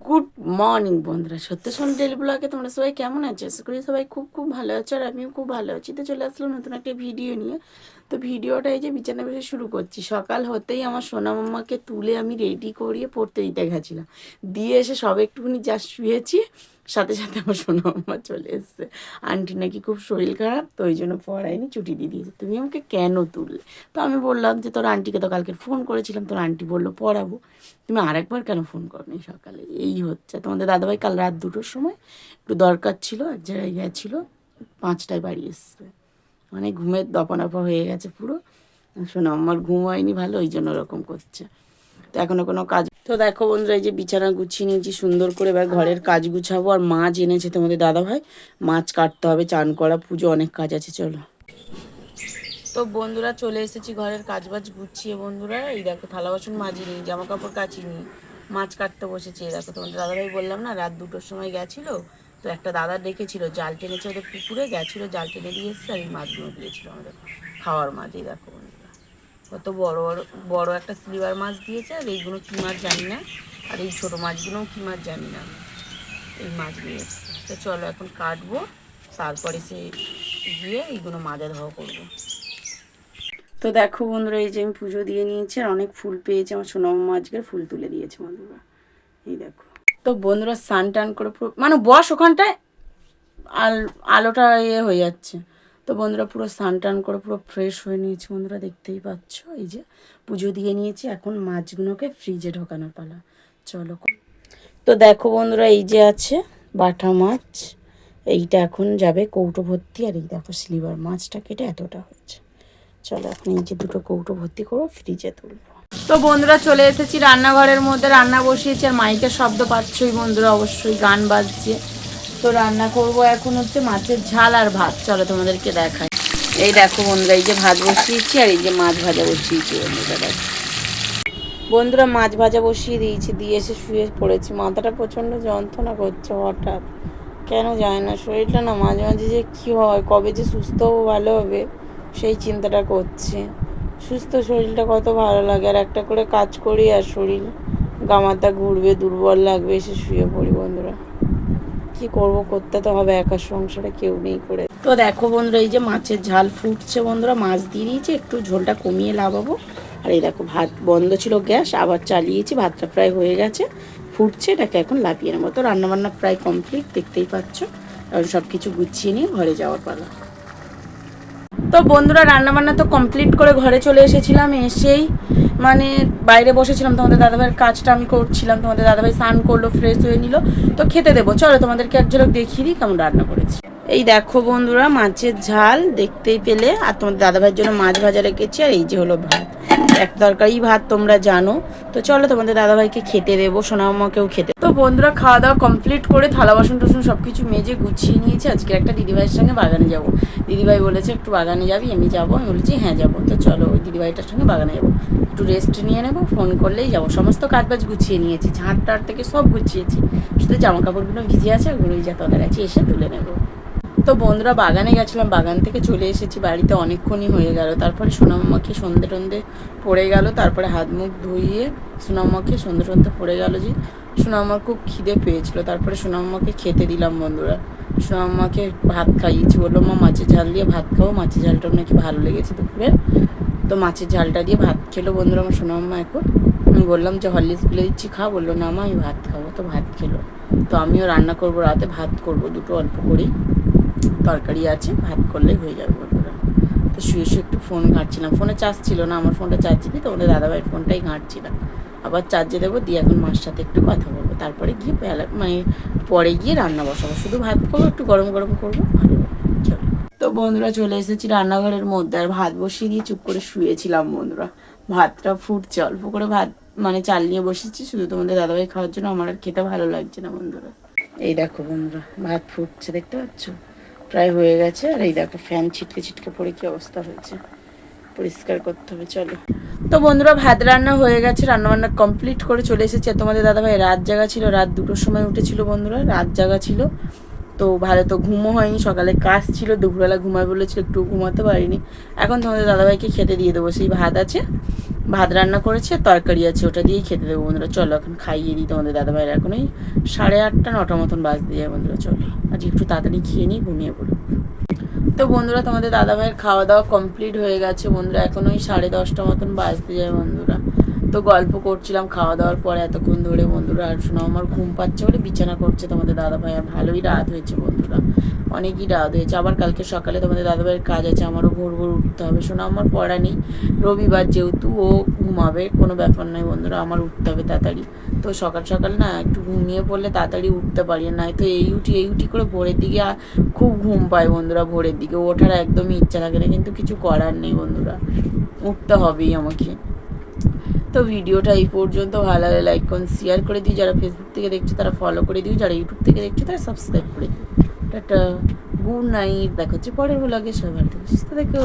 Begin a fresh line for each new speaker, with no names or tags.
Good morning বন্ধুরা, সত্যি সোন daily ব্লগে তোমরা সবাই কেমন আছো? আশা করি সবাই খুব খুব ভালো আছো, আর আমিও খুব ভালো আছি। তো চলে আসলাম নতুন একটা ভিডিও নিয়ে। তো ভিডিওটা এই যে বিছানা বসে শুরু করছি। সকাল হতেই আমার সোনা মাম্মাকে তুলে আমি রেডি করিয়ে পড়তে দিতে গেছিলাম, দিয়ে এসে সব একটুখানি যা শুয়েছি, সাথে সাথে আমার সোনা মাম্মা চলে এসছে। আন্টি নাকি খুব শরীর খারাপ, তো ওই জন্য পড়ায়নি, ছুটি দিয়ে দিয়েছে। তুমি আমাকে কেন তুললে? তো আমি বললাম যে তোর আন্টিকে তো কালকে ফোন করেছিলাম, তোর আন্টি বললো পড়াবো, তুমি আরেকবার কেন ফোন করনি সকালে? এই হচ্ছে। তোমাদের দাদাভাই কাল রাত 2টোর সময় একটু দরকার ছিল, এক জায়গায় গেছিলো, 5টায় বাড়ি এসছে। মানে ঘুমের দপানপা হয়ে গেছে পুরো। শোনো, আমার ঘুম হয়নি ভালো, ওই জন্য ওরকম করছে। তো এখনও কোনো কাজ। তো দেখো বন্ধুরা, এই যে বিছানা গুছিয়ে নিয়েছি সুন্দর করে, এবার ঘরের কাজ গুছাবো। আর মাছ এনেছে তোমাদের দাদাভাই, মাছ কাটতে হবে, চান করা, পুজো, অনেক কাজ আছে। চলো। তো বন্ধুরা চলে এসেছি ঘরের কাজবাজ গুছিয়ে। বন্ধুরা এই দেখো, থালা বাসন মাজিনি, জামা কাপড় কাচিনি, মাছ কাটতে বসেছি। এই দেখো, তোমাদের দাদাভাই বললাম না রাত 2টোর সময় গেছিলো, তো একটা দাদা ডেকেছিল, জাল টেনেছে ওদের পুকুরে, গেছিলো জাল টেনে দিয়ে এসছে, আর এই মাছগুলো দিয়েছিল আমাদের খাওয়ার মাছ। এই দেখো বন্ধুরা, কত বড় বড় বড় একটা সিলভার মাছ দিয়েছে, আর এইগুলো কী মাছ জানি না, আর এই ছোটো মাছগুলোও কী মাছ জানি না, এই মাছ নিয়ে এসছে। তো চলো এখন কাটবো, তারপরে সে গিয়ে এইগুলো মাজা ধোয়া করবো। তো দেখো বন্ধুরা, এই যে আমি পুজো দিয়ে নিয়েছি, আর অনেক ফুল পেয়েছি। আমার সোনামাম্মা আজকের ফুল তুলে দিয়েছে বন্ধুরা, এই দেখো। তো বন্ধুরা স্নান টান করে পুরো, মানে বস ওখানটায়, আলোটা হয়ে যাচ্ছে। তো বন্ধুরা পুরো স্নান টান করে পুরো ফ্রেশ হয়ে নিয়েছি বন্ধুরা, দেখতেই পাচ্ছ। এই যে পুজো দিয়ে নিয়েছি, এখন মাছগুলোকে ফ্রিজে ঢোকানোর পালা। চলো। তো দেখো বন্ধুরা, এই যে আছে বাটা মাছ, এইটা এখন যাবে কৌটো ভর্তি। আর এই দেখো সিলভার মাছটা কেটে এতটা হচ্ছে। চলো এখন এই যে 2টো কৌটো ভর্তি করবো, ফ্রিজে তুলবো। তো বন্ধুরা চলে এসেছি রান্নাঘরের মধ্যে, রান্না বসিয়েছি। আর মাইকের শব্দ পাচ্ছই বন্ধুরা, অবশ্যই গান বাজছে। তো রান্না করব এখন হচ্ছে মাছের ঝাল আর ভাত। চলো তোমাদেরকে দেখাই। এই দেখো বন্ধুরা, এই যে ভাত বসিয়েছি, আর এই যে মাছ ভাজা বসিয়েছি বন্ধুরা। দেখো বন্ধুরা, মাছ ভাজা বসিয়ে দিয়েছি, দিয়ে এসে শুয়ে পড়েছি। মাথাটা প্রচণ্ড যন্ত্রণা করছে হঠাৎ, কেন যায় না। শরীরটা না মাঝে মাঝে যে কী হয়, কবে যে সুস্থ হবো, ভালো হবে, সেই চিন্তাটা করছি। সুস্থ শরীরটা কত ভালো লাগে, আর একটা করে কাজ করি আর শরীর গামাতা ঘুরবে, দুর্বল লাগবে, এসে শুয়ে পড়ি বন্ধুরা। কি করব, করতে তো হবে, একা সংসারে কেউ নেই করে। তো দেখো বন্ধুরা, এই যে মাছের ঝাল ফুটছে বন্ধুরা, মাছ দিয়ে দিয়েছি, একটু ঝোলটা কমিয়ে লাগাবো। আর এই দেখো ভাত বন্ধ ছিল গ্যাস, আবার চালিয়েছি, ভাতটা প্রায় হয়ে গেছে, ফুটছে, এটাকে এখন লাপিয়ে নেবো। তো রান্নাবান্না প্রায় কমপ্লিট, দেখতেই পাচ্ছ। আর সব কিছু গুছিয়ে নিয়ে ঘরে যাওয়ার পালা। তো বন্ধুরা রান্নাবান্না তো কমপ্লিট করে ঘরে চলে এসেছিলাম। এসেই মানে বাইরে বসেছিলাম, তোমাদের দাদাভাইয়ের কাজটা আমি করছিলাম। তোমাদের দাদাভাই স্নান করলো, ফ্রেশ হয়ে নিল, তো খেতে দেবো। চলো তোমাদেরকে এক ঝলক দেখিয়ে দিই কেমন রান্না করেছি। এই দেখো বন্ধুরা, মাছের ঝাল দেখতেই পেলে, আর তোমাদের দাদাভাইয়ের জন্য মাছ ভাজা রেখেছি, আর এই যে হলো ভাত, এক তরকারি ভাত, তোমরা জানো। তো চলো তোমাদের দাদাভাইকে খেতে দেবো, সোনামাকেও খেতে। তো বন্ধুরা খাওয়া দাওয়া কমপ্লিট করে থালা বাসন টাসন সব কিছু মেজে গুছিয়ে নিয়েছি। আজকে একটা দিদিভাইয়ের সঙ্গে বাগানে যাব। দিদিভাই বলেছে একটু বাগানে যাবি, আমি যাবো। আমি বলেছি হ্যাঁ যাবো। তো চলো ওই দিদিভাইটার সঙ্গে বাগানে যাবো, একটু রেস্ট নিয়ে নেবো, ফোন করলেই যাবো। সমস্ত কাজবাজ গুছিয়ে নিয়েছি, ঝাঁট টাট থেকে সব গুছিয়েছি, শুধু জামা কাপড়গুলো ভিজে আছে, ওগুলোই যা তলার আছে, এসে তুলে নেবো। তো বন্ধুরা বাগানে গেছিলাম, বাগান থেকে চলে এসেছি বাড়িতে, অনেকক্ষণই হয়ে গেল। তারপরে সোনামাকে সন্ধে টন্ধে পড়ে গেল, তারপরে হাত মুখ ধুইয়ে সোনামাকে সন্ধে টন্ধে পড়ে গেল। যে সোনামার খুব খিদে পেয়েছিল, তারপরে সোনামাকে খেতে দিলাম বন্ধুরা। সোনামাকে ভাত খাইয়েছি, বললো মা মাছের ঝাল দিয়ে ভাত খাও, মাছের ঝালটা নাকি ভালো লেগেছে দুপুরে। তো মাছের ঝালটা দিয়ে ভাত খেলো বন্ধুরা আমার সোনাম্মা। এখন আমি বললাম যে হরলিক্স গুলে দিচ্ছি খা, বললো না মা আমি ভাত খাবো, তো ভাত খেলো। তো আমিও রান্না করবো, রাতে ভাত করবো, 2টো অল্প করেই তরকারি আছে, ভাত করলেই হয়ে যাবে বন্ধুরা। তো শুয়ে শুয়ে একটু ফোন ঘাঁটছিলাম, ফোনে চার্জ ছিল না, আমার ফোনটা চার্জে দিই, তোমাদের দাদাভাইয়ের ফোনটাই ঘাঁটছিলাম। আবার চার্জে দেবো, দিয়ে এখন মার সাথে একটু কথা বলবো, তারপরে গিয়ে মানে পরে গিয়ে রান্না বসাবো। শুধু ভাত করবো, একটু গরম গরম করবো, ভালো। চলো। তো বন্ধুরা চলে এসেছি রান্নাঘরের মধ্যে, আর ভাত বসিয়ে দিয়ে চুপ করে শুয়েছিলাম বন্ধুরা। ভাতটা ফুটছে, অল্প করে ভাত মানে চাল নিয়ে বসেছি, শুধু তোমাদের দাদাভাই খাওয়ার জন্য, আমার আর খেতে ভালো লাগছে না বন্ধুরা। এই দেখো বন্ধুরা ভাত ফুটছে, দেখতে পাচ্ছ, প্রায় হয়ে গেছে। আর এই দেখো ফ্যান ছিটকে ছিটকে পড়ে কি অবস্থা হয়েছে, পরিষ্কার করতে হবে। চলো। তো বন্ধুরা ভাত রান্না হয়ে গেছে, রান্নাবান্না কমপ্লিট করে চলে এসেছে। তোমাদের দাদাভাই রাত জাগা ছিল, রাত 2টোর সময় উঠেছিল বন্ধুরা, রাত জাগা ছিল। তো ভালো তো ঘুমও হয়নি, সকালে কাজ ছিল, দুপুরবেলা ঘুমায় বলেছিল, একটু ঘুমাতে পারিনি। এখন তোমাদের দাদাভাইকে খেতে দিয়ে দেবো, সেই ভাত আছে, ভাত রান্না করেছে, তরকারি আছে, ওটা দিয়েই খেতে দেবো বন্ধুরা। চলো এখন খাইয়ে দিই তোমাদের দাদাভাইয়ের, এখন ওই 8:30 9টা মতন বাজতে যায় বন্ধুরা। চলো আজ একটু তাড়াতাড়ি খেয়ে নিই, ঘুমিয়ে পড়ো। তো বন্ধুরা তোমাদের দাদাভাইয়ের খাওয়া দাওয়া কমপ্লিট হয়ে গেছে বন্ধুরা, এখন ওই 10:30 মতন বাজতে যায় বন্ধুরা। তো গল্প করছিলাম খাওয়া দাওয়ার পরে এতক্ষণ ধরে বন্ধুরা, আর শোনো আমার ঘুম পাচ্ছে বলে বিছানা করছে তোমাদের দাদাভাই। আর ভালোই রাত হয়েছে বন্ধুরা, অনেকই রাত হয়েছে। আবার কালকে সকালে তোমাদের দাদাভাইয়ের কাজ আছে, আমারও ভোর ভোর উঠতে হবে। শোনো আমার পড়া নেই, রবিবার যেহেতু ও ঘুমাবে, কোনো ব্যাপার নয় বন্ধুরা, আমার উঠতে হবে তাড়াতাড়ি। তো সকাল সকাল না একটু ঘুমিয়ে পড়লে তাড়াতাড়ি উঠতে পারি না, তো এই উঠি করে ভোরের দিকে খুব ঘুম পায় বন্ধুরা। ভোরের দিকে ওঠার একদমই ইচ্ছা থাকে না, কিন্তু কিছু করার নেই বন্ধুরা, উঠতে হবেই আমাকে। তো ভিডিওটা এই পর্যন্ত, ভালো লাগলে লাইক করুন, শেয়ার করে দিই। যারা ফেসবুক থেকে দেখছো তারা ফলো করে দিও, যারা ইউটিউব থেকে দেখছো তারা সাবস্ক্রাইব করে দিও। টাটা, গুড নাইট, দেখা হচ্ছে পরের ব্লগে। সবাই ভালো থেকো, সুস্থ থেকো।